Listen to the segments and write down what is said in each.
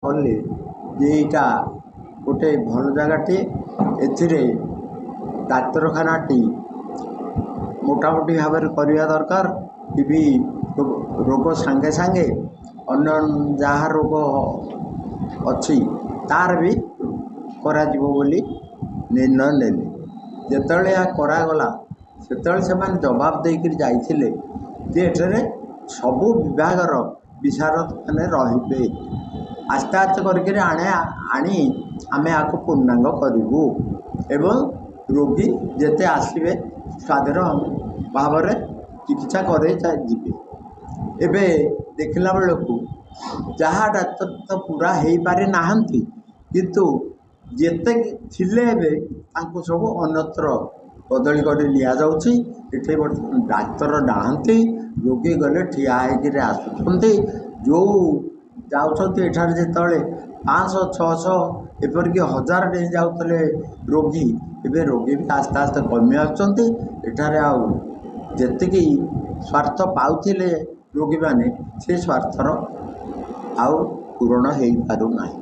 କଲେ ଯେ ଏଇଟା ଗୋଟେ ଭଲ ଜାଗାଟିଏ, ଏଥିରେ ଡାକ୍ତରଖାନାଟି ମୋଟାମୋଟି ଭାବରେ କରିବା ଦରକାର। ଟିବି ରୋଗ ସାଙ୍ଗେ ସାଙ୍ଗେ ଅନ୍ୟ ଯାହା ରୋଗ ଅଛି ତାର ବି କରାଯିବ ବୋଲି ନିର୍ଣ୍ଣୟ ନେଲେ। ଯେତେବେଳେ ଏହା କରାଗଲା ସେତେବେଳେ ସେମାନେ ଜବାବ ଦେଇକରି ଯାଇଥିଲେ ଯେ ଏଠାରେ ସବୁ ବିଭାଗର ବିଶାରଦମାନେ ରହିବେ, ଆସ୍ତେ ଆସ୍ତେ କରିକି ଆଣି ଆମେ ଆକୁ ପୂର୍ଣ୍ଣାଙ୍ଗ କରିବୁ ଏବଂ ରୋଗୀ ଯେତେ ଆସିବେ ସ୍ୱାଧୀନ ଭାବରେ ଚିକିତ୍ସା କରେଇ ଯିବେ। ଏବେ ଦେଖିଲା ବେଳକୁ ଯାହା ଡାକ୍ତର ତ ପୁରା ହେଇପାରି ନାହାନ୍ତି, କିନ୍ତୁ ଯେତେ ଥିଲେ ଏବେ ତାଙ୍କୁ ସବୁ ଅନ୍ୟତ୍ର ବଦଳି କରି ନିଆଯାଉଛି। ଏଠି ବର୍ତ୍ତମାନ ଡାକ୍ତର ନାହାନ୍ତି, ରୋଗୀ ଗଲେ ଠିଆ ହେଇକିରି ଆସୁଛନ୍ତି। ଯେଉଁ ଯାଉଛନ୍ତି ଏଠାରେ ଯେତେବେଳେ 500 600 ଏପରିକି 1000 ଡେଇଁ ଯାଉଥିଲେ ରୋଗୀ, ଏବେ ରୋଗୀ ବି ଆସ୍ତେ ଆସ୍ତେ କମି ଆସୁଛନ୍ତି। ଏଠାରେ ଆଉ ଯେତିକି ସ୍ୱାର୍ଥ ପାଉଥିଲେ ରୋଗୀମାନେ ସେ ସ୍ୱାର୍ଥର ଆଉ ପୂରଣ ହେଇପାରୁନାହିଁ।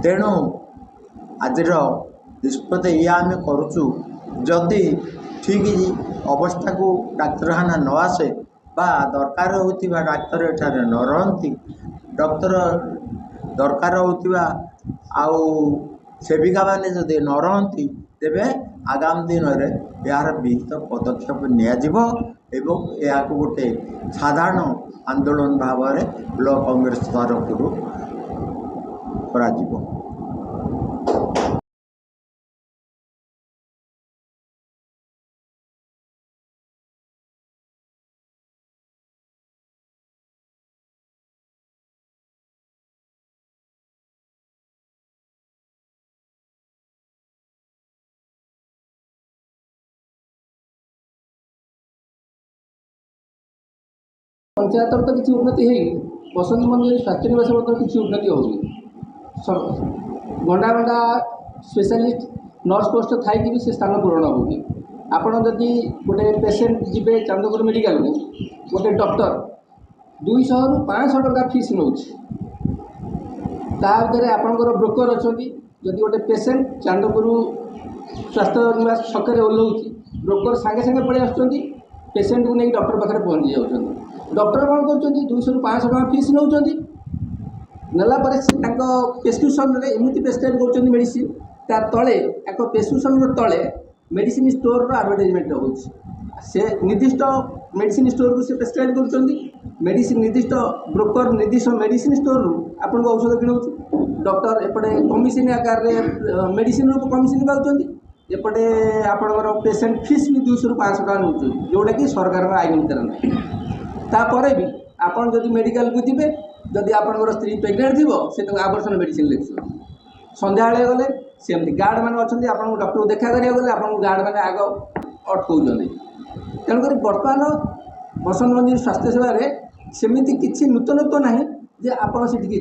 ତେଣୁ ଆଜିର ନିଷ୍ପତ୍ତି ଏଇଆ ଆମେ କରୁଛୁ, ଯଦି ଠିକ୍ ଅବସ୍ଥାକୁ ଡାକ୍ତରଖାନା ନ ଆସେ ବା ଦରକାର ହେଉଥିବା ଡାକ୍ତର ଏଠାରେ ନ ରହନ୍ତି, ଡକ୍ଟର ଦରକାର ହେଉଥିବା ଆଉ ସେବିକାମାନେ ଯଦି ନ ରହନ୍ତି, ତେବେ ଆଗାମୀ ଦିନରେ ଏହାର ବିହିତ ପଦକ୍ଷେପ ନିଆଯିବ ଏବଂ ଏହାକୁ ଗୋଟେ ସାଧାରଣ ଆନ୍ଦୋଳନ ଭାବରେ ବ୍ଲକ କଂଗ୍ରେସ ତରଫରୁ କରାଯିବ। पंचायतर तो किसी उन्नति है बसंत मंदिर स्वास्थ्य निवास किसी उन्नति हो गंडा गंडा स्पेशलिस्ट नर्स पोस्ट थी भी से स्थान पूरण होनी। आपड़ जदि गोटे पेसेंट जीवे चांदपुर मेडिकल को गोटे डॉक्टर 200 ରୁ 500 टका फीस नौ तार आपंकर ब्रोकर अच्छा जदि गोटे पेसेंट चांदपुर स्वास्थ्य निवास छकरे ओह्लौं ब्रोकर सागे सागे पड़े आसुँच पेसेंट को नहीं डॉक्टर पाखे पहुँची जाऊँ। डॉक्टर कौन कर 200 ରୁ 500 टका फीस नौ नेला प्रेस्क्रिप्शन एमती प्रेस्क्राइब कर मेडिसिन ता तले एक प्रेस्क्रिप्शन तले मेडिसिन स्टोर एडवर्टाइजमेंट हो निर्दिष्ट मेडिसिन स्टोर को प्रेस्क्राइब कर मेडिसिन निर्दिष्ट ब्रोकर निर्दिष्ट मेडिसिन स्टोर आपन को औषध किणुच डॉक्टर एपटे कमिशन आकार मेडिसिन कमिशन पाँच एपटे आपंकर पेसेंट फीस भी 200 ରୁ 500 टका नौ जोटा कि सरकार आईन भितर ना। तापर भी आपन जदि मेडिकल को जी जदि आपंकर स्त्री प्रेग्नेंट थी से आवर्सन मेडिसिन लिखुन संध्या गले सेमती गार्ड मैंने अच्छा आप डॉक्टर को देखा करा गले आप गार्ड मैंने आग अटकाऊँ। तेणुक बर्तमान बसंत मंदिर स्वास्थ्य सेवा सेमती किसी नूतनत्व ना जे आपड़ से जी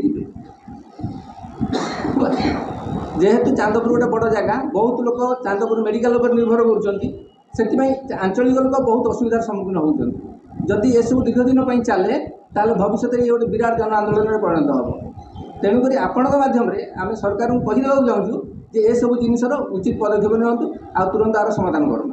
जेहेतु चांदपुर गोटे बड़ जगह बहुत लोग चांदपुर मेडिकल पर निर्भर कर आंचलिक लोक बहुत असुविधार सम्मुखीन होती। जदि ये सब दीर्घ दिन चले ताल भविष्य में ये गोटे विराट जन आंदोलन में परिणत हम। तेणुक आपण माध्यम आम सरकार को कहीदेक चाहूँ जे ये सब जिनसर उचित पदक्षेप नियंतु आ तुरंत आर समाधान करूँ।